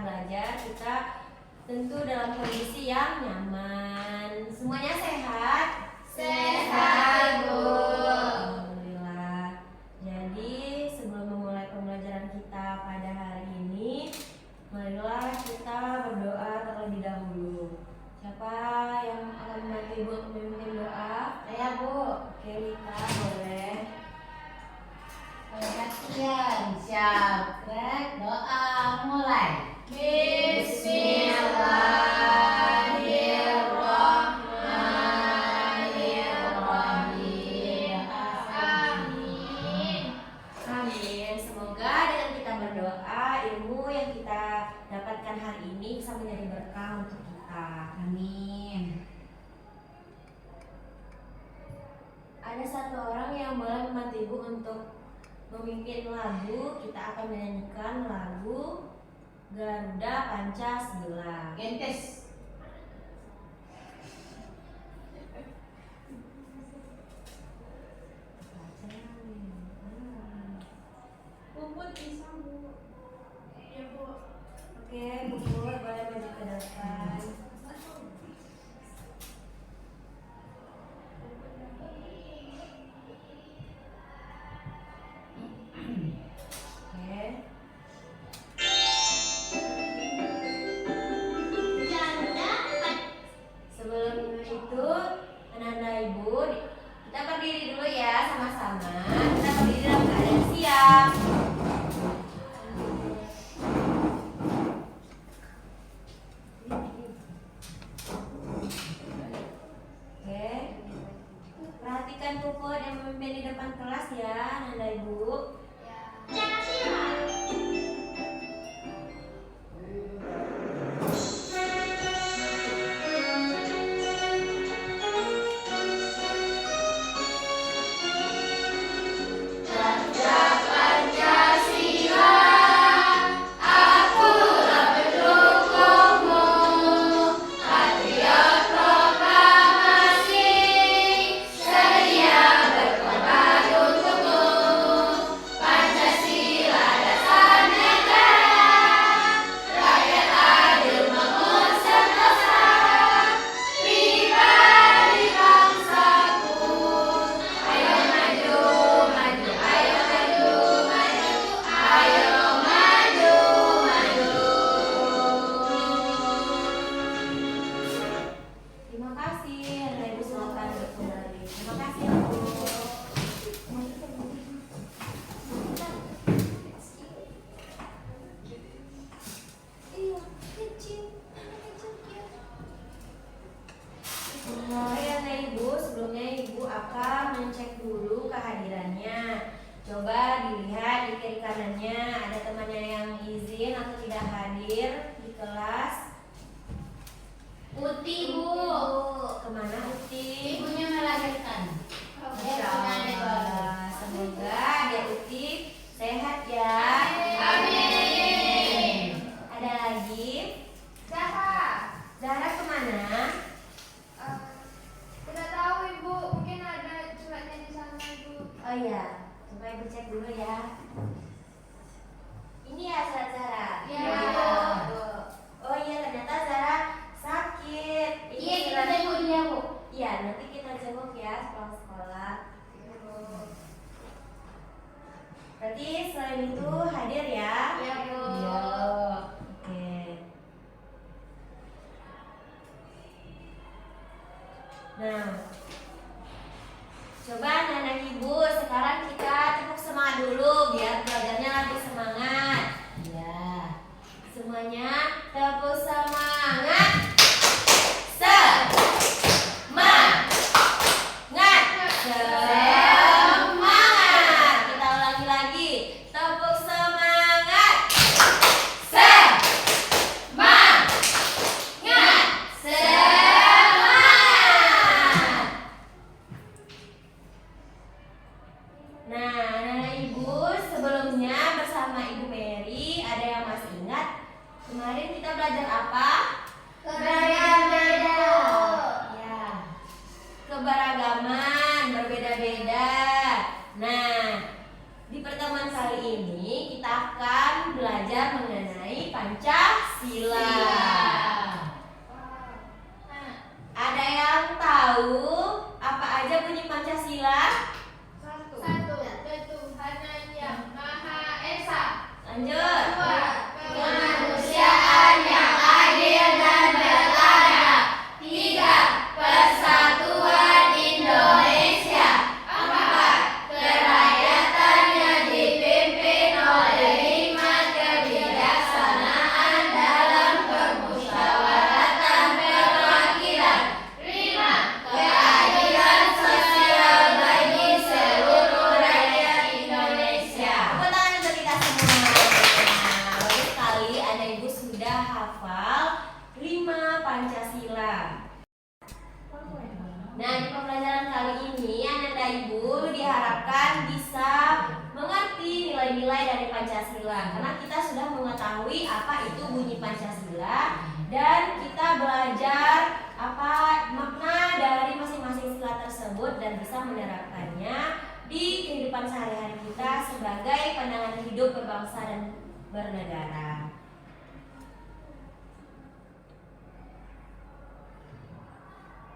belajar, kita tentu dalam kondisi yang nyaman. Semuanya sehat? Sehat, Bu. Alhamdulillah. Jadi sebelum memulai pembelajaran kita pada hari ini, marilah kita berdoa terlebih dahulu. Siapa yang akan membantu Ibu memimpin doa? Saya, Bu. Oke, Lita, boleh. Perhatian, siap, doa mulai. Bismillahirrahmanirrahim. Amin. Amin. Semoga dengan kita berdoa, ilmu yang kita dapatkan hari ini bisa menjadi berkah untuk kita. Amin. Ada satu orang yang boleh membantu Ibu untuk memimpin lagu. Kita akan menyanyikan lagu Garuda Pancasila. Gentes. Puput bisa, Bu. Iya, Bu. Oke, Bu Put, boleh maju ke depan. Oke. Sebelum itu, anak-anak Ibu, kita berdiri dulu ya sama-sama. Kita berdiri dalam keadaan siap. Oke. Perhatikan Puput yang memimpin di depan kelas ya, anak-anak Ibu. Terima kasih, anak Ibu silakan duduk kembali. Terima kasih, Bu. Hai anak Ibu, sebelumnya Ibu akan mencek dulu kehadirannya. Coba dilihat di kiri kanannya ada temannya yang izin atau tidak hadir di kelas. Uti, Bu. Kemana Uti? Ibunya melahirkan. Masya Allah. Semoga Adik Uti sehat ya. Amin. Ada lagi? Zahra. Zahra kemana? Tidak tahu, Ibu. Mungkin ada suratnya di sana, Ibu. Oh iya, coba Ibu cek dulu ya. Ini ya surat Zahra. Iya, Bu. Oh iya, ternyata Zahra sakit. Ini Iya, kita surat- jemput dia, Bu. Iya, nanti kita jenguk ya sepulang sekolah. Berarti selain itu hadir ya? Iya, Bu. Iya. Oke. Nah, coba anak-anak Ibu sekarang kita tepuk semangat dulu biar belajarnya lebih semangat. Iya. Semuanya tepuk semangat. Semangat. Semangat. Kita ulangi lagi. Tepuk semangat. Semangat. Semangat. Nah, anak-anak Ibu, sebelumnya bersama Ibu Mary, ada yang masih ingat kemarin kita belajar apa? Berbeda-beda. Ya, keberagaman, berbeda-beda. Nah, di pertemuan kali ini kita akan belajar mengenai Pancasila. Sila. Wow. Ada yang tahu apa aja bunyi Pancasila? Satu. Ketuhanan yang Maha Esa. Lanjut. Dua. Kemanusiaan yang adil dan beradab. 3. Persatuan Indonesia. 4. Kerakyatan yang dipimpin oleh hikmat kebijaksanaan dalam permusyawaratan perwakilan. 5. Keadilan sosial bagi seluruh rakyat Indonesia. Tepuk tangan untuk kita semua. Nah, bagus sekali Anda Ibu sudah hafal 5 Pancasila. Nah, di pembelajaran kali ini Anda Ibu diharapkan bisa mengerti nilai-nilai dari Pancasila karena kita sudah mengetahui apa itu bunyi Pancasila dan kita belajar apa makna dari masing-masing sila tersebut dan bisa menerapkannya di kehidupan sehari-hari kita sebagai pandangan hidup berbangsa dan bernegara.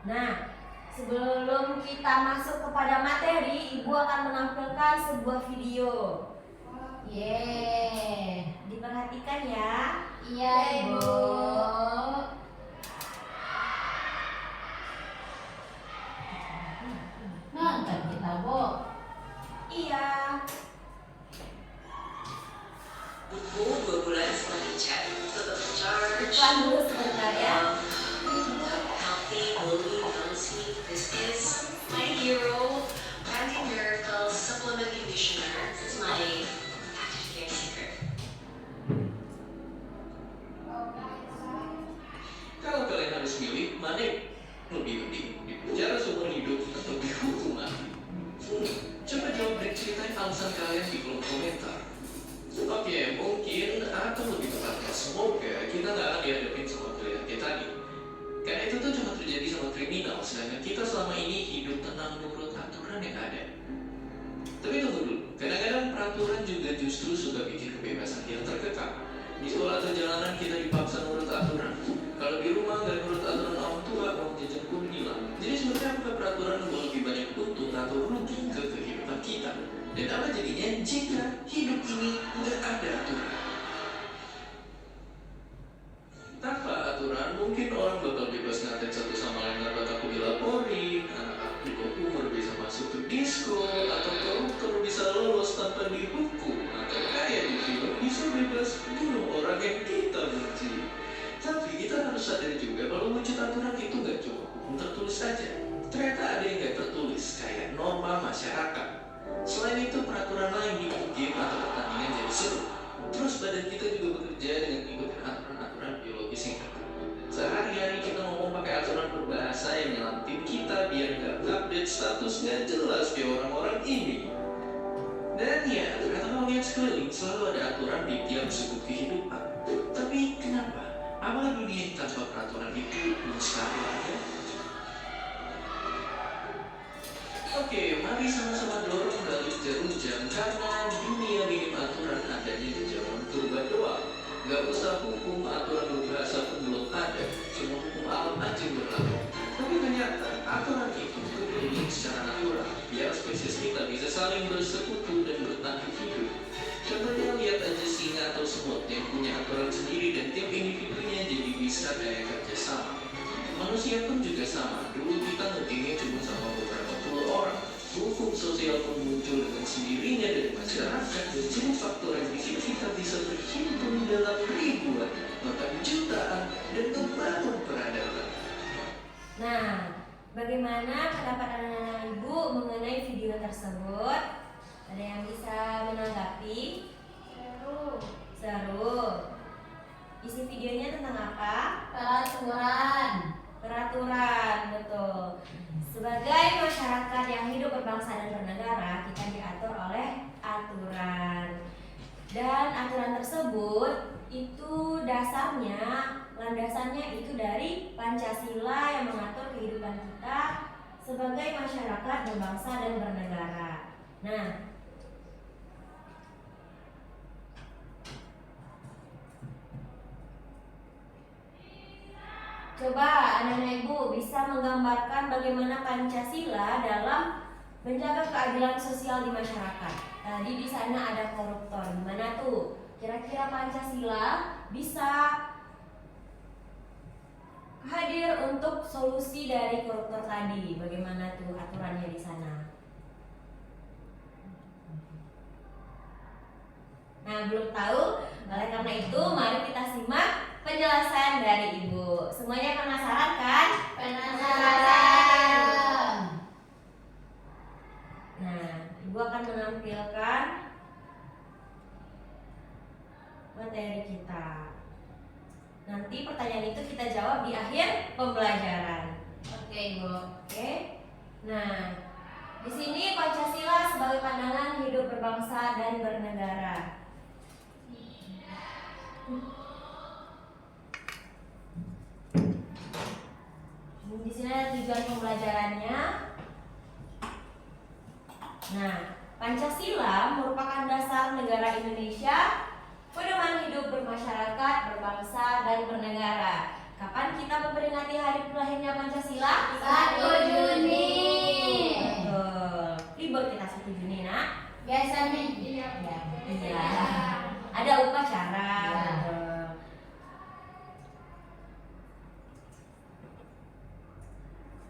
Nah, sebelum kita masuk kepada materi, Ibu akan menampilkan sebuah video. Yeay. Diperhatikan ya. Iya, Ibu. Nonton kita, Bu. Iya. Buku 2 bulan setelah dicek, tetap charge. Iklan dulu sebentar ya. Healthy, healthy, healthy. This is my hero, Anti Miracle Supplement Conditioner. This is my active care secret. Kalau kalian harus milih, mana yang lebih penting? Dipenjara seumur hidup atau dihukum mati? Coba jawab dan ceritain alasan kalian di kolom komentar. Oke, mungkin atau lebih tepatnya semoga kita nggak akan dihadapin sama pilihan kita tadi. Karena itu tuh cuma terjadi sama kriminal, sedangkan kita selama ini hidup tenang menurut aturan yang ada. Tapi tunggu dulu, kadang-kadang peraturan juga justru suka bikin kebebasan kita terkekang. Di sekolah atau jalanan kita dipaksa menurut aturan. Kalau di rumah nggak menurut aturan orang tua, uang jajan pun hilang. Jadi sebenarnya apakah peraturan mau lebih banyak untung atau rugi ke kehidupan kita? Dan apa jadinya jika hidup ini nggak ada aturan? Tanpa aturan, mungkin orang bakal bebas ngatain satu sama lain tanpa takut dilaporin, anak-anak di bawah umur bisa masuk ke disco, atau koruptor bisa lolos tanpa dihukum, atau kayak di film bisa bebas bunuh orang yang kita benci. Tapi kita harus sadar juga kalau wujud aturan itu nggak cuma hukum tertulis saja. Ternyata ada yang nggak tertulis, kayak norma masyarakat. Selain itu, peraturan lain di game atau pertandingan jadi seru. Terus badan kita juga bekerja dengan mengikuti aturan-aturan biologis yang tertentu. Sehari-hari kita ngomong pakai aturan berbahasa yang nyelamatin kita biar nggak update statusnya jelas kayak orang-orang ini. Dan ya, ternyata kalau lihat sekeliling selalu ada aturan di tiap sudut kehidupan. Tapi kenapa? Apakah dunia yang tanpa peraturan itu mustahil ada? Oke, mari sama-sama dorong balik jarum jam karena dunia minim aturan adanya di zaman purba doang. Gak usah hukum aturan berbahasa pun belum ada, cuma hukum alam aja berlaku. Tapi ternyata aturan itu berdiri secara natural, biar spesies kita bisa saling bersekutu dan bertahan hidup. Contohnya lihat aja singa atau semut yang punya aturan sendiri dan tiap individunya jadi bisa kayak kerja sama. Manusia pun juga sama, dulu kita ngetingnya cuma sama beberapa puluh orang. Hukum sosial pun muncul dengan sendirinya dari masyarakat dan jadi faktor yang bikin kita bisa berhimpun dalam ribuan, bahkan jutaan, dan membangun peradaban. Nah, bagaimana pendapat anak-anak Ibu mengenai video tersebut? Ada yang bisa menanggapi? Seru. Isi videonya tentang apa? Peraturan, betul. Sebagai masyarakat yang hidup berbangsa dan bernegara, kita diatur oleh aturan. Dan aturan tersebut itu landasannya itu dari Pancasila yang mengatur kehidupan kita sebagai masyarakat berbangsa dan bernegara. Nah, Coba anak-anak ibu bisa menggambarkan bagaimana Pancasila dalam menjaga keadilan sosial di masyarakat. Tadi di sana ada koruptor. Gimana tuh? Kira-kira Pancasila bisa hadir untuk solusi dari koruptor tadi. Bagaimana tuh aturannya di sana? Nah, belum tahu. Oleh karena itu, mari kita simak penjelasan dari Ibu. Semuanya penasaran kan? Penasaran. Nah, Ibu akan menampilkan materi kita. Nanti pertanyaan itu kita jawab di akhir pembelajaran. Oke, Ibu. Oke. Nah, di sini Pancasila sebagai pandangan hidup berbangsa dan bernegara. Di sini ada tujuan pembelajarannya. Nah, Pancasila merupakan dasar negara Indonesia, pedoman hidup bermasyarakat, berbangsa, dan bernegara. Kapan kita memperingati hari lahirnya Pancasila? 1 Juni. Betul. Libur kita 1 Juni, nak? Biasanya. Iya. Ada upacara. Iya. Betul.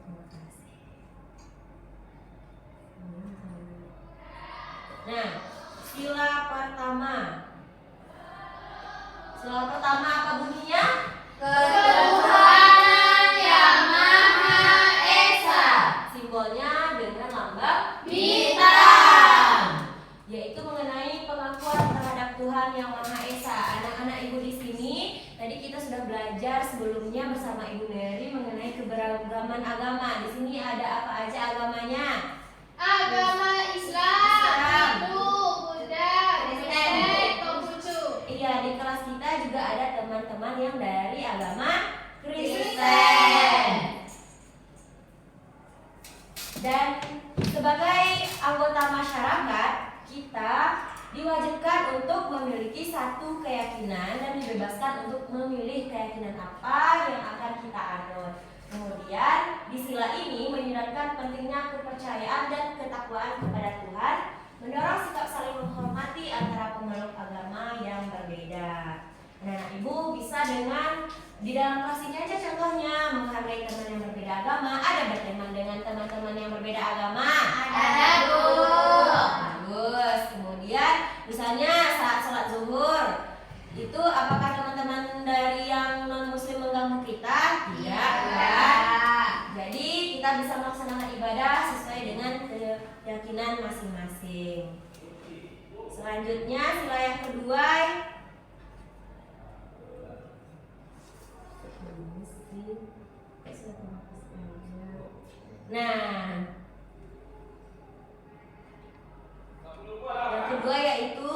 Terima kasih. Nah, sila pertama. Sila pertama apa bunyinya? Ketuhanan Yang Maha Esa. Simbolnya dengan lambang Bintang. yaitu mengenai pengakuan terhadap Tuhan Yang Maha Esa. Anak-anak ibu di sini tadi kita sudah belajar sebelumnya bersama Ibu Mary mengenai keberagaman agama. Di sini ada apa aja agamanya? Agama Islam, Hindu, Buddha, Kristen, Konghucu. Iya, di kelas kita juga ada teman-teman yang dari agama Kristen. Dan sebagai anggota masyarakat, kita diwajibkan untuk memiliki satu keyakinan dan dibebaskan untuk memilih keyakinan apa yang akan kita anut. Kemudian di sila ini menyeratkan pentingnya kepercayaan dan ketakwaan kepada Tuhan, mendorong sikap saling menghormati antara pemeluk agama yang berbeda. Nah, ibu bisa dengan di dalam kelas ini aja contohnya menghargai teman yang berbeda agama. Ada berteman dengan teman-teman yang berbeda agama? Ada, Bu. Bagus. Kemudian misalnya saat sholat zuhur itu apakah teman-teman dari yang non muslim mengganggu kita? Tidak kan? Jadi kita bisa melaksanakan ibadah sesuai dengan keyakinan masing-masing. Selanjutnya sila yang kedua. Nah, yang kedua yaitu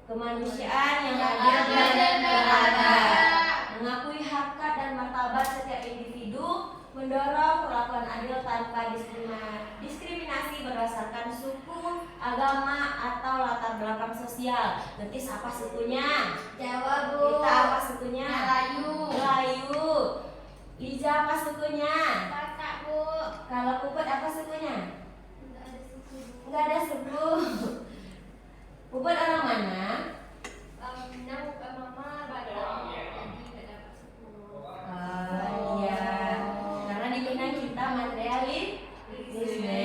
kemanusiaan yang adil dan beradab, mengakui harkat dan martabat setiap individu, mendorong perlakuan adil tanpa diskriminasi berdasarkan suku, agama, atau latar belakang sosial. Betis apa sukunya? Jawa, Bu. Kita apa sukunya? Melayu. Melayu. Liza apa sukunya? Batak, Bu. Kalau Puput apa sukunya? Enggak ada suku, Bu. Enggak ada suku. Puput orang mana? Minang bukan mama, Batak. Jadi enggak dapat suku. Iya. Karena di Minang kita materialisme.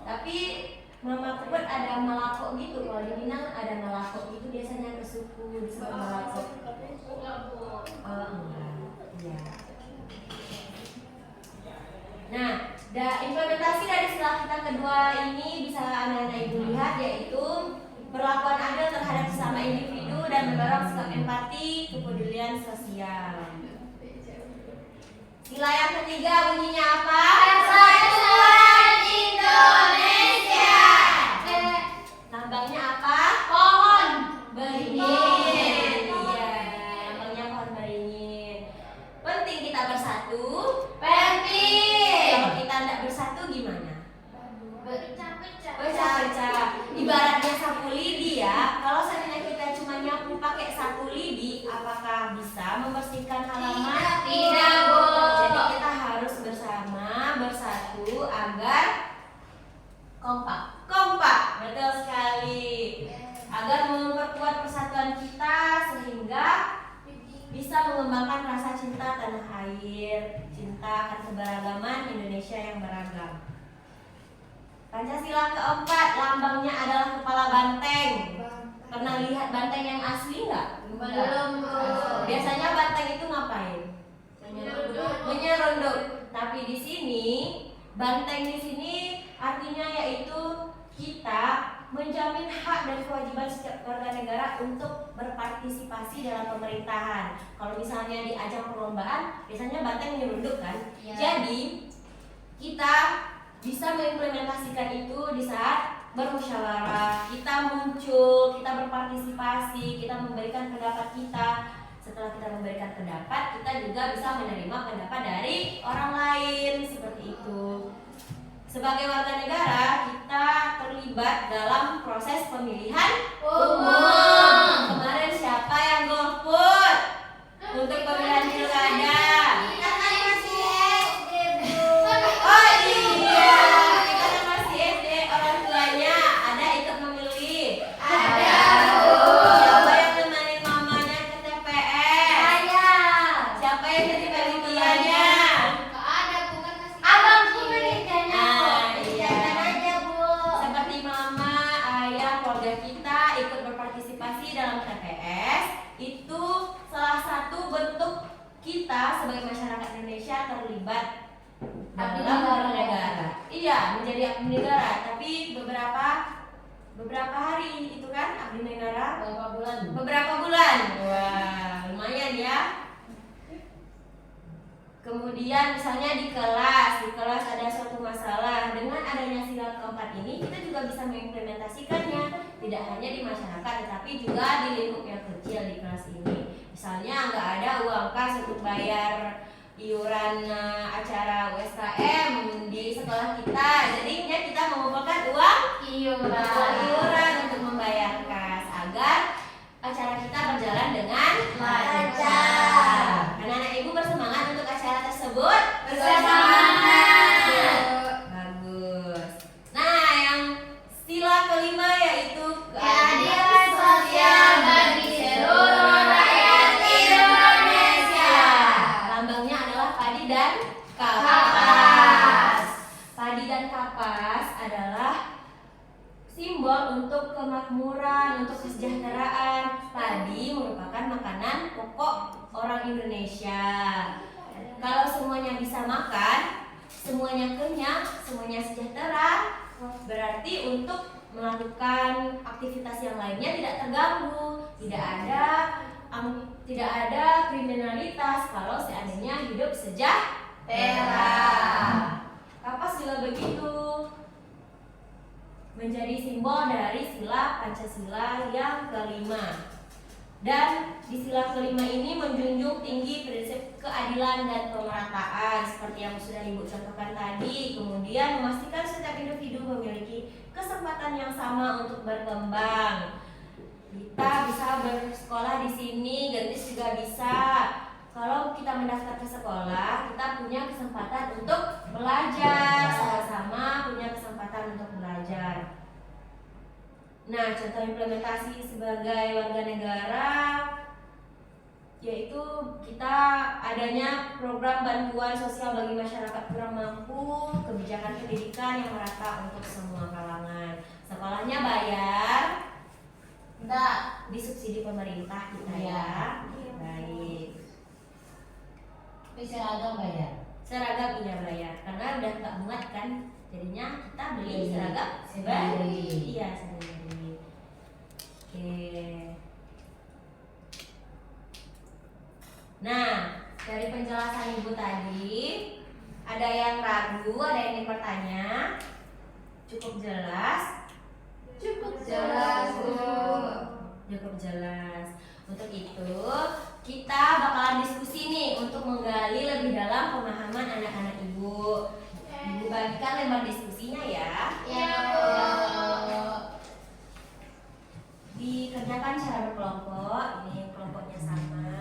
Tapi Mama Puput ada Malako gitu. Kalau di Minang ada Malako itu biasanya ke suku disebut Malako. Oh enggak. Iya. Nah, implementasi dari sila kita kedua ini bisa anak-anak ibu lihat, yaitu perlakuan adil terhadap sesama individu dan mendorong sikap empati, kepedulian sosial. Sila yang ketiga bunyinya apa? Persatuan Indonesia. Lambangnya apa? Pohon Beringin. Iya, lambangnya pohon beringin. Penting kita bersatu. penting. Kalau kita tidak bersatu gimana? Pecah-pecah. Pecah-pecah. Ibaratnya sapu lidi ya. Kalau seandainya kita cuma nyapu pakai sapu lidi, apakah bisa yang beragam. Pancasila keempat, lambangnya adalah kepala banteng. Pernah lihat banteng yang asli nggak? Belum, Bu. Biasanya banteng itu ngapain? Menyerunduk. Tapi di sini banteng di sini artinya yaitu kita menjamin hak dan kewajiban setiap warga negara untuk berpartisipasi dalam pemerintahan. Kalau misalnya di ajang perlombaan, biasanya banteng menyerunduk kan? Ya. Jadi kita bisa mengimplementasikan itu di saat bermusyawarah, kita muncul, kita berpartisipasi, kita memberikan pendapat kita. Setelah kita memberikan pendapat, kita juga bisa menerima pendapat dari orang lain, seperti itu. Sebagai warga negara, kita terlibat dalam proses pemilihan umum. Kemarin siapa yang golput untuk pemilihan pilkada? Kita kan masih SD, Bu. Oh iya, kita kan masih SD, orang tuanya ada ikut memilih. Ada, Bu. Siapa yang nemenin mamanya ke TPS? Saya. Siapa yang jadi panitianya? Nggak ada, Bu, kan masih Abangku kecil. penelitiannya, Ah, Bu. iya. Penelitian aja, Bu. Seperti mama, ayah, keluarga kita ikut berpartisipasi dalam TPS, itu salah satu bentuk kita sebagai masyarakat Indonesia terlibat Abdi dalam negara. bernegara. Iya, menjadi abdi negara. Tapi beberapa hari itu kan abdi negara. Berapa bulan? Beberapa bulan. Wah, lumayan ya. Kemudian misalnya di kelas ada suatu masalah, dengan adanya sila keempat ini kita juga bisa mengimplementasikannya, tidak hanya di masyarakat tetapi juga di lingkup yang kecil di kelas ini. Misalnya nggak ada uang kas untuk bayar iuran acara USKM di sekolah kita, jadinya kita mengumpulkan uang iuran untuk membayar kas agar acara kita berjalan dengan lancar. Anak-anak ibu bersemangat untuk acara tersebut? Bersemangat. Bagus. Nah, yang sila kelima yaitu Keadilan sosial bagi seluruh rakyat Indonesia. Lambangnya adalah padi dan Kapas. Padi dan kapas adalah simbol untuk kemakmuran, untuk kesejahteraan. Padi merupakan makanan pokok orang Indonesia. Kalau semuanya bisa makan, semuanya kenyang, semuanya sejahtera, berarti untuk melakukan aktivitas yang lainnya tidak terganggu, tidak ada kriminalitas kalau seandainya hidup sejahtera. Kapas juga begitu, menjadi simbol dari sila Pancasila yang kelima. Dan di sila kelima ini menjunjung tinggi prinsip keadilan dan pemerataan seperti yang sudah Ibu contohkan tadi. Kemudian memastikan setiap individu memiliki kesempatan yang sama untuk berkembang. Kita bisa bersekolah di sini, gadis juga bisa. Kalau kita mendaftar ke sekolah, kita punya kesempatan untuk belajar, sama-sama punya kesempatan untuk belajar. Nah, contoh implementasi sebagai warga negara yaitu kita adanya program bantuan sosial bagi masyarakat kurang mampu, kebijakan pendidikan yang merata untuk semua kalangan. Sekolahnya bayar, Enggak. disubsidi pemerintah kita ya. Baik. Tapi seragam bayar. Seragam iya bayar, karena udah nggak muat kan, jadinya kita beli Iya. seragam Sendiri. Iya sendiri. Oke. Nah, dari penjelasan Ibu tadi, ada yang ragu, ada yang ingin bertanya? Cukup jelas? Cukup jelas, Bu. Cukup jelas. Untuk itu, kita bakalan diskusi nih untuk menggali lebih dalam pemahaman anak-anak Ibu. Ibu bagikan lembar diskusinya ya. Ya, Bu. Dikerjakan secara berkelompok. Ini kelompoknya sama.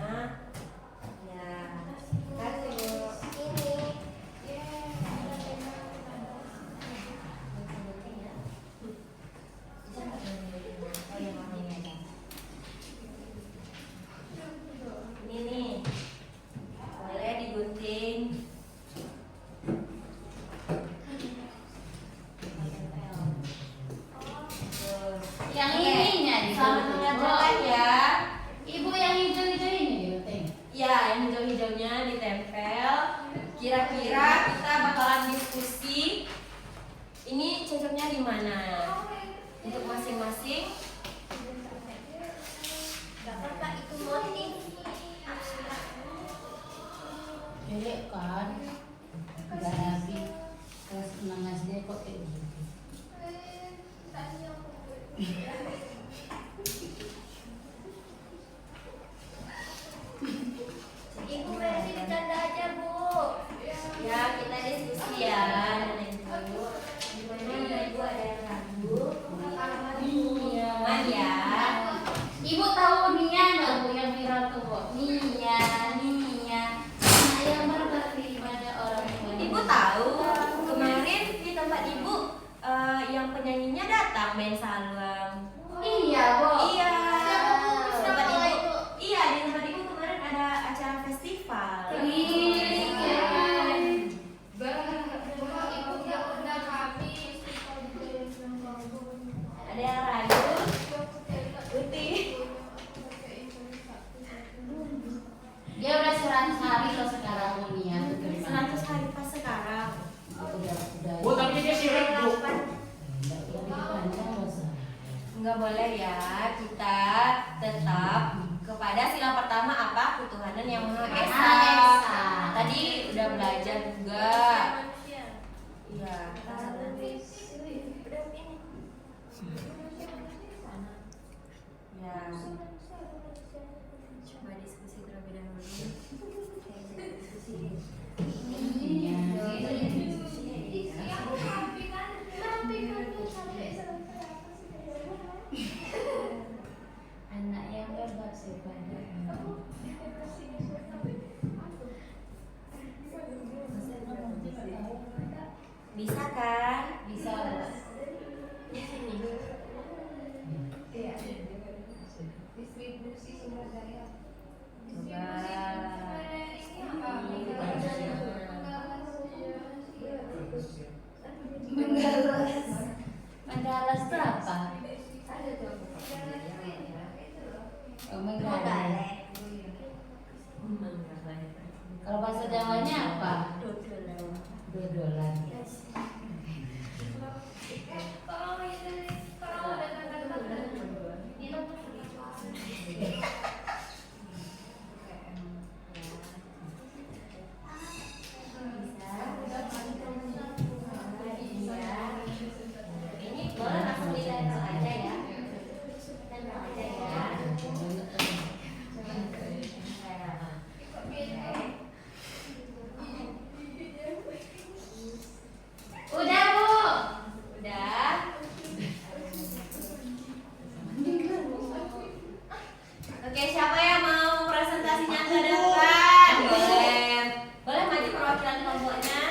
Ya, satu. Oh, iya, maaf, ini aja. Ini nih, boleh digunting. gimana? Untuk masing-masing? Gak apa-apa, itu motif. Jelek kan? Gak rapi. Kelas 6 SD kok kayak gitu. Ibu Mercy bercanda aja, Bu. Ya, kita diskusi ya. Ibu. Gimana Ibu, ada yang ragu? Iya. Aman ya. Ibu tahu Nia nggak Bu yang viral tuh Bu? Nia, anak yang berbakti pada orang tua. Ibu tahu kemarin di tempat Ibu yang penyanyinya datang main salam. Iya Bu. Iya. Siapa Tempat Bu? Ibu. Iya, di tempat Ibu kemarin ada acara festival. Ih, keren. Ibu gak undang kami. Ada yang ragu? Uti. Dia udah 100 hari loh sekarang Bu Nia tuh terima. 100 hari pas sekarang. Udah. Bu, tapi dia sirik, Bu. Lebih panjang loh sayang. Enggak boleh ya, kita tetap kepada sila pertama apa? Ketuhanan yang Maha Esa. Maha Esa. Tadi udah belajar juga. Iya, kita ya. Coba diskusi terlebih dahulu. Iya. Anak yang berbakti pada orang. Bisa kan? Bisa Bu. Mendalas itu apa? Oh, menggalet. Kalau bahasa Jawanya apa? Dodolan. Ini boleh langsung ditempel aja ya. Tempel aja ya. Udah Bu. Udah. Oke, siapa yang mau presentasinya ke depan? Boleh. Boleh maju perwakilan kelompoknya.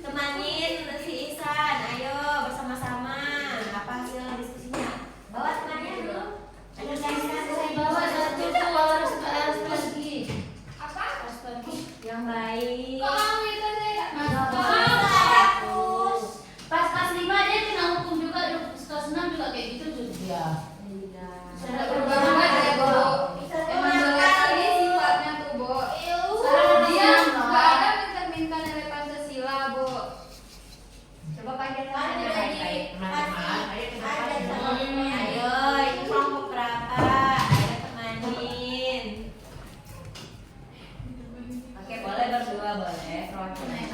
Temanin si Ihsan. Ayo bersama-sama. Apa hasil diskusinya? Bawa temannya dulu. Ada tulisan Saya bawa satu tuh harus pergi. Apa? Harus pergi. yang baik. Kok kamu itu saya? Bagus. Pas kelas 5 dia kena hukum juga, kelas 6 juga kayak gitu juga. Iya. Sudah Berubah ya, Bu. Emang jelas ini sifatnya tuh, Bu. Sekarang Dia dia nggak ada mencerminkan nilai Pancasila, Bu. Coba panggil Ada temannya lagi. baik-baik. Teman-teman, ayo kita Ada pakai. temannya. Ayo, itu kelompok berapa? Ayo temanin. Oke, boleh berdua, boleh. Perwakilan.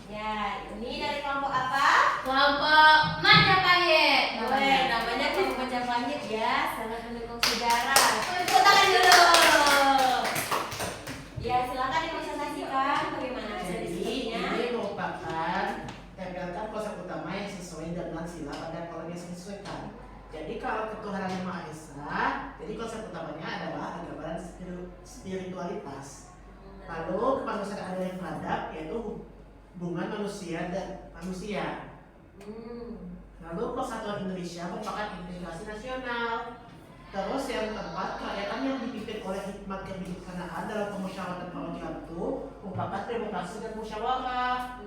Ya, ini dari kelompok apa? Kelompok Majapahit. Boleh, namanya kelompok Majapahit ya. Sangat mendukung sejarah. Tepuk tangan dulu. Ya, silakan dipresentasikan bagaimana bisa diskusinya. Ini merupakan tempelkan konsep utama yang sesuai dengan sila pada kolom yang disesuaikan. Jadi kalau ketuhanan yang Maha Esa, jadi konsep utamanya adalah gambaran spiritualitas. Lalu kemanusiaan ada yang beradab, yaitu hubungan manusia dan manusia. Lalu persatuan Indonesia merupakan integrasi nasional. Terus yang keempat, kerakyatan yang dipimpin oleh hikmat kebijaksanaan dalam pemusyawaratan perwakilan itu merupakan demokrasi dan musyawarah.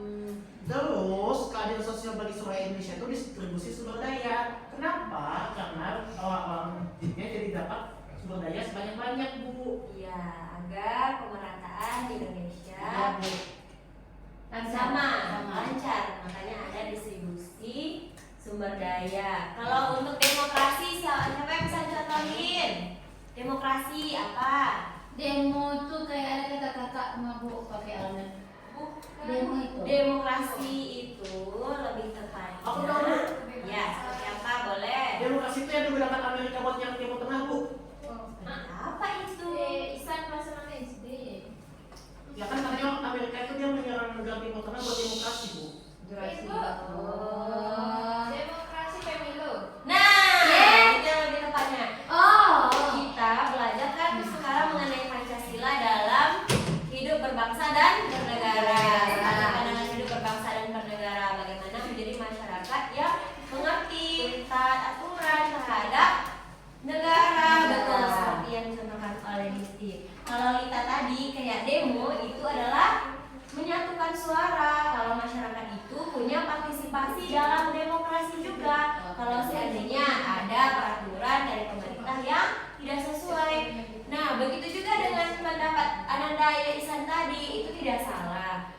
Terus keadilan sosial bagi seluruh Indonesia itu distribusi sumber daya. Kenapa? Karena orang-orang jadi dapat sumber daya sebanyak-banyak, Bu. Iya, agar pemerataan di Indonesia Ya, Bu. sama, lancar. Makanya ada distribusi Ya, kalau untuk demokrasi siapa yang bisa contohin? Demokrasi apa? Demo tuh kayak ada kakak-kakak mabuk pakai elemen. Demo itu. Demokrasi itu lebih tepatnya. Aku tahu, Bu. Ya, seperti apa? Boleh. Demokrasi itu yang digunakan Amerika buat yang Timur Tengah, Bu. Apa itu? Isan kelas 6 SD. Ya kan katanya Amerika itu dia menyerang negara Timur Tengah buat demokrasi, Bu. Ibu. Oh. Demokrasi pemilu. Nah, Yes. itu yang lebih tepatnya. Oh. Kita belajar kan sekarang mengenai Pancasila dalam hidup berbangsa dan bernegara. Satu pandangan hidup berbangsa dan bernegara. Bagaimana menjadi masyarakat yang mengerti taat aturan terhadap negara. Betul seperti yang dicontohkan oleh Disti. Kalau kita tadi kayak demo itu adalah menyatukan suara. Kalau masyarakat itu punya partisipasi dalam demokrasi juga. Kalau seandainya ada peraturan dari pemerintah yang tidak sesuai. Nah, begitu juga dengan pendapat Ananda Ihsan tadi, itu tidak salah.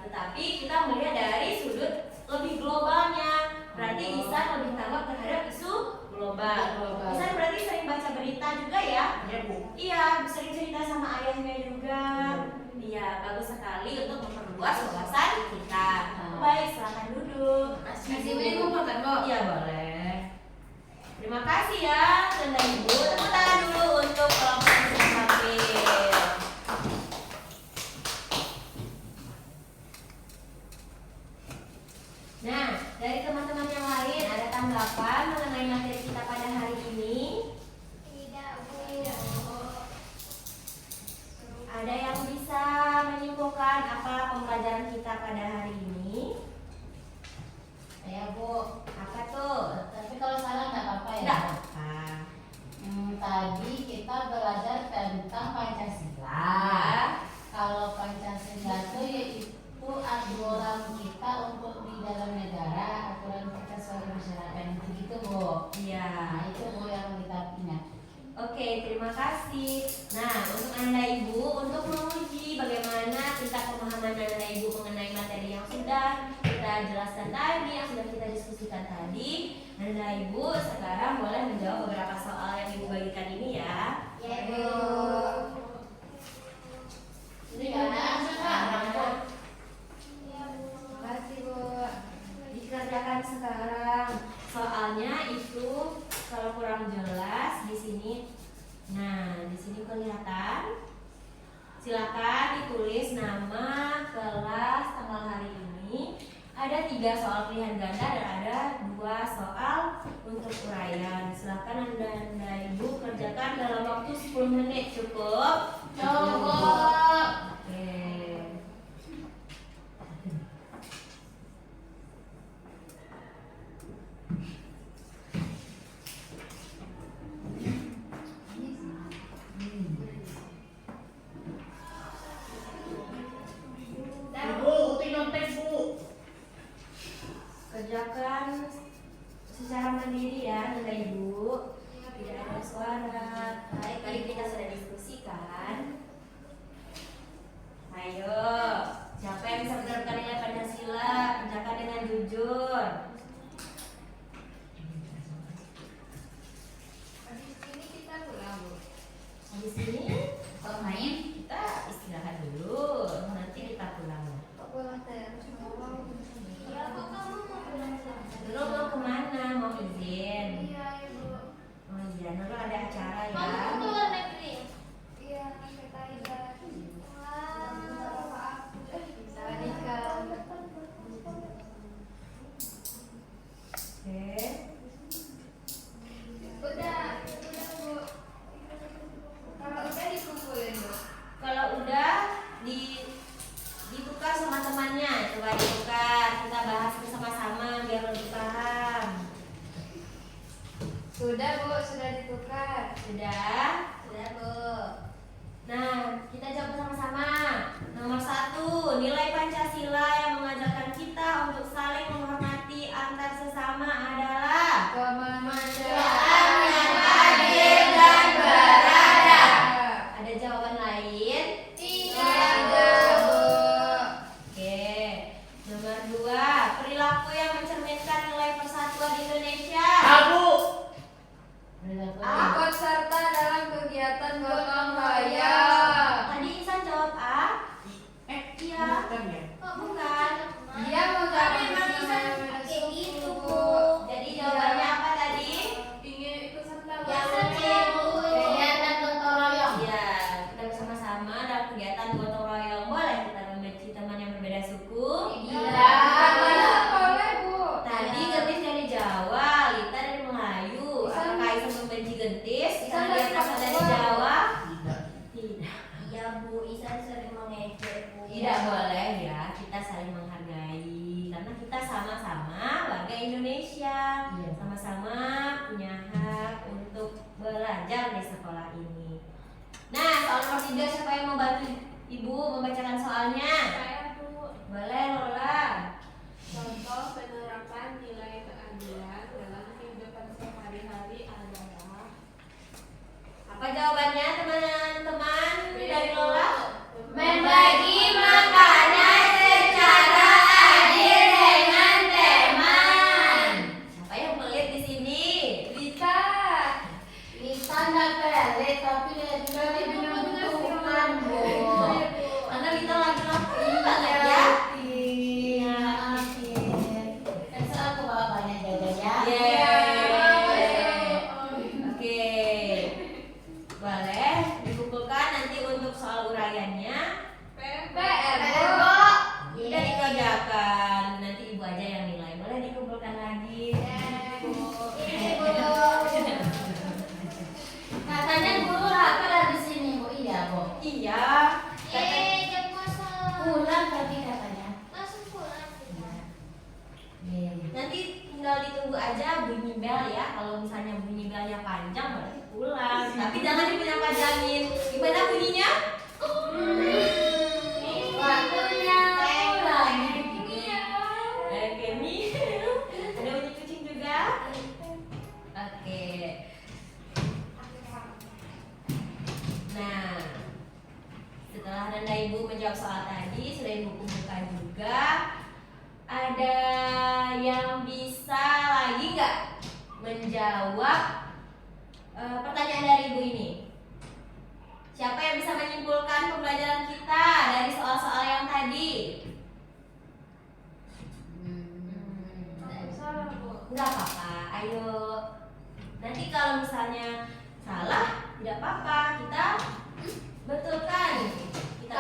Tetapi kita melihat dari sudut lebih globalnya. Berarti Ihsan lebih tanggap terhadap isu global. Ihsan berarti sering baca berita juga ya? Iya, Bu. Iya, sering cerita sama ayahnya juga. Iya, bagus sekali untuk memperluas wawasan kita. Baik, silakan duduk. Masih boleh ngumpul kan, Bu? Iya, boleh. Terima kasih ya, Nanda Ibu. Tepuk tangan dulu untuk kelompok yang sudah tampil. Nah, dari teman-teman yang lain ada tanggapan mengenai materi kita pada hari ini? Tidak, Bu. Ada yang bisa menyimpulkan apa pembelajaran kita pada hari ini? Ya, Bu. Apa tuh? Tapi kalau salah nggak apa-apa ya. Enggak apa. Tadi kita belajar tentang Pancasila. Kalau Pancasila itu yaitu aturan kita untuk di dalam negara, aturan kita sebagai masyarakat itu gitu, Bu. Iya. Nah, itu Bu yang kita ingat. Oke, terima kasih. Nah, untuk Anda Ibu, untuk menguji bagaimana tingkat pemahaman Anda Ibu mengenai materi yang sudah kita jelaskan tadi, yang sudah kita diskusikan tadi, Anda Ibu sekarang boleh menjawab beberapa soal yang Ibu bagikan ini ya. Ya, Bu. Ini ada sekarang, Bu. Iya, Bu. Terima kasih, Bu. Dikerjakan sekarang. Soalnya itu kalau kurang jelas di sini. Nah, di sini kelihatan. Silakan ditulis nama, kelas, tanggal hari ini. Ada 3 soal pilihan ganda dan ada 2 soal untuk uraian. Silakan Anda Ibu kerjakan dalam waktu 10 menit cukup. Coba. Oke. Ibu, utin nyontek, Bu. Kerjakan secara mandiri ya, Anda Ibu. Tidak ada suara. Baik, tadi kita sudah diskusikan. Ayo, siapa yang bisa menerapkan nilai Pancasila? Kerjakan dengan jujur. Habis ini kita pulang, Bu. Habis ini Kalau main, kita istirahat dulu. Nanti kita pulang. Kok pulang terus, mau? Iya, kok kamu mau pulang terus? Dulu mau kemana? Mau izin? Iya, Ibu. Oh iya, Nurul ada acara ya. Kamu ke luar negeri? Iya, ke Thailand. Wah, maaf. Bisa nikah. Oke. Udah, Bu. Kalau udah dikumpulin, Bu. Kalau udah ditukar sama temannya, coba ditukar. Kita bahas bersama-sama biar lebih paham. Sudah, Bu, sudah ditukar. Sudah? Sudah, Bu. Nah, kita jawab bersama-sama. Nomor 1, nilai Pancasila yang mengajarkan kita untuk saling menghormati antar sesama adalah Kemanusiaan yang adil dan beradab. Ada jawaban lain? tidak ada, Bu. Oke. Nomor 2, perilaku yang mencerminkan nilai persatuan Indonesia nulis Isan karena dia tidak berasal dari tahu. Jawa? Tidak. Tidak. Iya Bu, Isan sering mengejek Bu. Tidak boleh ya, kita saling menghargai karena kita sama-sama warga Indonesia, Iya. sama-sama punya hak untuk belajar di sekolah ini. Nah, soal nomor 3 siapa yang mau bantu Ibu membacakan soalnya? Saya Bu. Boleh, Lola. Contoh penerapan nilai keadilan dalam kehidupan sehari-hari adalah Apa jawabannya teman-teman dari Lola? membagi makanan secara adil dengan teman. Siapa yang pelit di sini? Bisa. Lita nggak pelit, tapi dia juga dibutuhkan, Bu. Karena Lita laki-laki banget ya. Iya, terserah aku bawa banyak jajan ya. Yeay. Oke. Boleh dikumpulkan nanti untuk soal uraiannya. PR Bu. Udah dikerjakan. Nanti Ibu aja yang nilai. Boleh dikumpulkan lagi. Ini Bu. Katanya guru lapar di sini, Bu. Iya, Bu. Iya. Jam kosong. Pulang tapi katanya. Langsung pulang kita. Iya. Nanti tinggal ditunggu aja bunyi bel ya. Kalau misalnya bunyi belnya panjang berarti pulang. Tapi jangan dipanjang-panjangin. Gimana bunyinya? Waktunya pulang. Oke, Mi. Ada bunyi kucing juga? Oke. Nah, setelah Nanda Ibu menjawab soal tadi, sudah Ibu kumpulkan juga. Ada yang bisa lagi nggak menjawab pertanyaan dari Ibu ini? Siapa yang bisa menyimpulkan pembelajaran kita dari soal-soal yang tadi? Salah Bu. Nggak apa-apa, ayo. Nanti kalau misalnya salah, tidak apa-apa, kita betulkan. Kita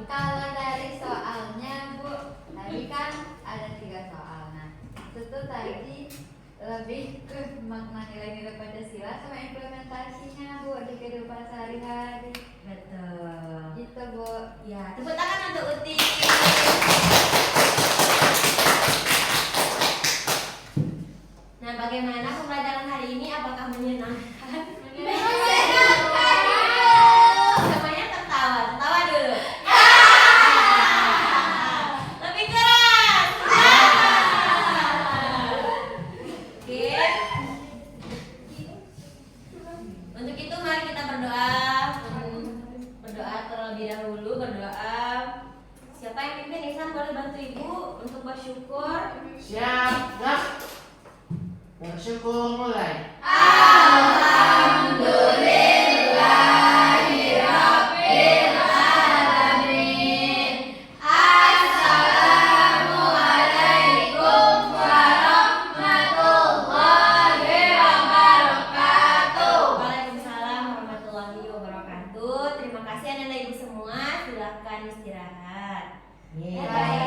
Kalau dari soalnya Bu, tadi kan ada 3 soal. Nah, itu tuh tadi lebih ke makna nilai-nilai Pancasila sama implementasinya Bu di kehidupan sehari-hari. betul. Gitu Bu. Ya, tepuk tangan untuk Uti. Nah, bagaimana pembelajaran hari ini? Apakah menyenangkan? Semuanya tertawa, tertawa dulu. Lebih keras. Oke. Untuk itu mari kita berdoa. Berdoa terlebih dahulu, berdoa. Siapa yang pimpin? Ihsan boleh bantu Ibu untuk bersyukur. Siap, gerak. Bersyukur mulai. Waalaikumsalam warahmatullahi wabarakatuh. Terima kasih anak-anak Ibu semua. Silakan istirahat. Iya. Dadah.